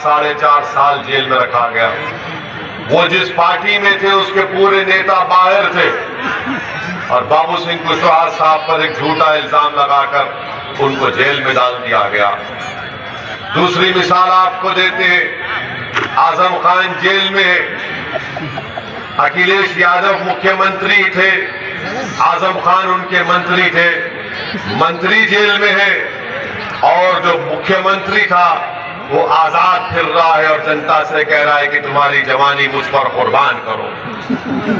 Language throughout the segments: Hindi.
4.5 साल जेल में रखा गया। वो जिस पार्टी में थे उसके पूरे नेता बाहर थे और बाबू सिंह कुशवाहा साहब पर एक झूठा इल्जाम लगाकर उनको जेल में डाल दिया गया। दूसरी मिसाल आपको देते हैं, आजम खान जेल में है, अखिलेश यादव मुख्यमंत्री थे, आजम खान उनके मंत्री थे, मंत्री जेल में है और जो मुख्यमंत्री था वो आजाद फिर रहा है और जनता से कह रहा है कि तुम्हारी जवानी मुझ पर कुर्बान करो।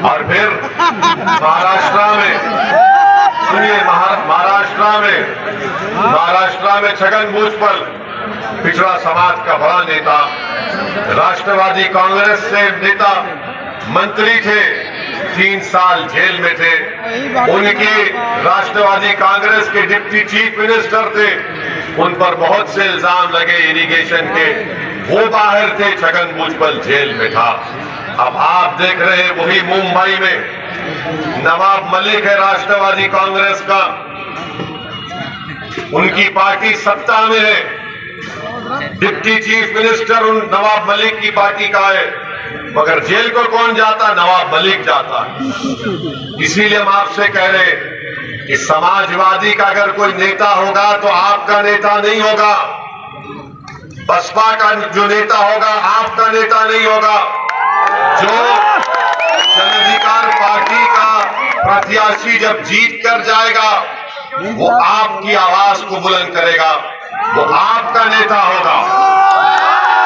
और फिर महाराष्ट्र में सुनिए, महाराष्ट्र में छगन भुजबल पिछड़ा समाज का बड़ा नेता, राष्ट्रवादी कांग्रेस से नेता, मंत्री थे, 3 साल जेल में थे। उनके राष्ट्रवादी कांग्रेस के डिप्टी चीफ मिनिस्टर थे, उन पर बहुत से इल्जाम लगे इरिगेशन के, वो बाहर थे, छगन भुजबल जेल में था। अब आप देख रहे हैं वही मुंबई में नवाब मलिक है राष्ट्रवादी कांग्रेस का, उनकी पार्टी सत्ता में है, डिप्टी चीफ मिनिस्टर उन नवाब मलिक की पार्टी का है, मगर जेल को कौन जाता? नवाब मलिक जाता है। इसीलिए हम आपसे कह रहे हैं कि समाजवादी का अगर कोई नेता होगा तो आपका नेता नहीं होगा, बसपा का जो नेता होगा आपका नेता नहीं होगा। जो जन अधिकार पार्टी का प्रत्याशी जब जीत कर जाएगा वो आपकी आवाज को बुलंद करेगा, वो आपका नेता होगा।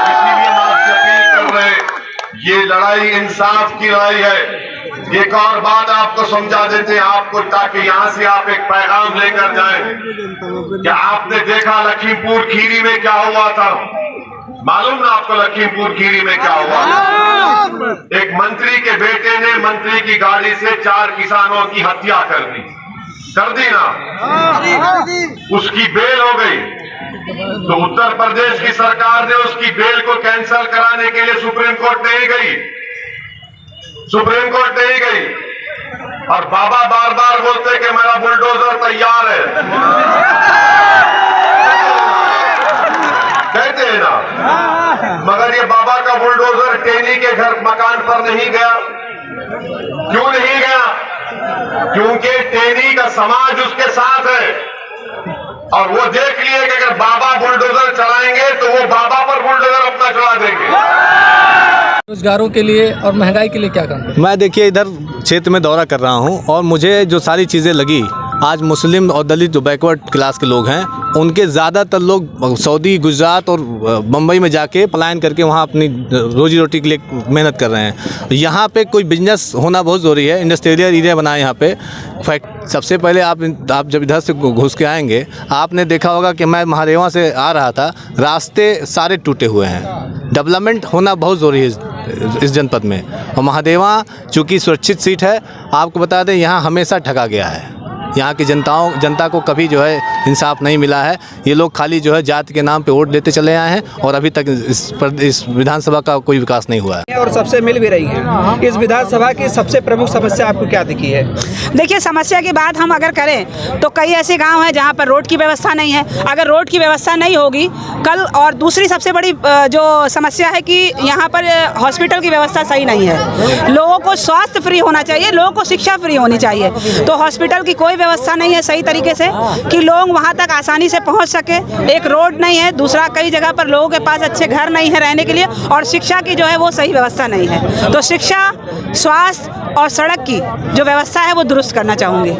इसीलिए हम आपसे अपील कर रहे हैं, ये लड़ाई इंसाफ की लड़ाई है। एक और बात आपको समझा देते हैं आपको, ताकि यहां से आप एक पैगाम लेकर जाएं। क्या आपने देखा लखीमपुर खीरी में क्या हुआ था? मालूम ना आपको लखीमपुर खीरी में क्या हुआ? एक मंत्री के बेटे ने मंत्री की गाड़ी से 4 किसानों की हत्या कर दी ना, उसकी बेल हो गई। तो उत्तर प्रदेश की सरकार ने उसकी बेल को कैंसिल कराने के लिए सुप्रीम कोर्ट नहीं गई, और बाबा बार बार बोलते कि मेरा बुलडोजर तैयार है, कहते हैं ना, मगर ये बाबा का बुलडोजर टेनी के घर मकान पर नहीं गया। क्यों नहीं गया? क्योंकि टेनी का समाज उसके साथ है और वो देख लिए कि अगर बाबा बुलडोजर चलाएंगे तो वो बाबा पर बुलडोजर अपना चला देंगे। रोजगारों के लिए और महंगाई के लिए क्या काम? मैं देखिए इधर क्षेत्र में दौरा कर रहा हूं और मुझे जो सारी चीज़ें लगी, आज मुस्लिम और दलित जो बैकवर्ड क्लास के लोग हैं उनके ज़्यादातर लोग सऊदी, गुजरात और मुंबई में जाके पलायन करके वहाँ अपनी रोजी रोटी के लिए मेहनत कर रहे हैं। यहाँ पे कोई बिजनेस होना बहुत ज़रूरी है, इंडस्ट्रियल एरिया बनाए यहाँ पे। फैक्ट सबसे पहले आप जब इधर से घुस के आएंगे आपने देखा होगा कि मैं महादेवा से आ रहा था, रास्ते सारे टूटे हुए हैं। डेवलपमेंट होना बहुत ज़रूरी है इस जनपद में, और महादेवा चूँकि सुरक्षित सीट है, आपको बता दें यहाँ हमेशा ठगा गया है। यहाँ की जनता को कभी जो है इंसाफ नहीं मिला है। ये लोग खाली जो है जाति के नाम पे वोट देते चले आए हैं और अभी तक इस विधानसभा का कोई विकास नहीं हुआ है और सबसे मिल भी रही है। इस विधानसभा की सबसे प्रमुख समस्या आपको क्या दिखी है? देखिए, समस्या की बात हम अगर करें तो कई ऐसे गांव हैं जहां पर रोड की व्यवस्था नहीं है। अगर रोड की व्यवस्था नहीं होगी कल, और दूसरी सबसे बड़ी जो समस्या है कि यहाँ पर हॉस्पिटल की व्यवस्था सही नहीं है। लोगों को स्वास्थ्य फ्री होना चाहिए, लोगों को शिक्षा फ्री होनी चाहिए, तो हॉस्पिटल की कोई व्यवस्था नहीं है सही तरीके से कि लोग वहाँ तक आसानी से पहुँच सके। एक रोड नहीं है, दूसरा कई जगह पर लोगों के पास अच्छे घर नहीं है रहने के लिए, और शिक्षा की जो है वो सही व्यवस्था नहीं है। तो शिक्षा, स्वास्थ्य और सड़क की जो व्यवस्था है वो दुरुस्त करना चाहूँगी।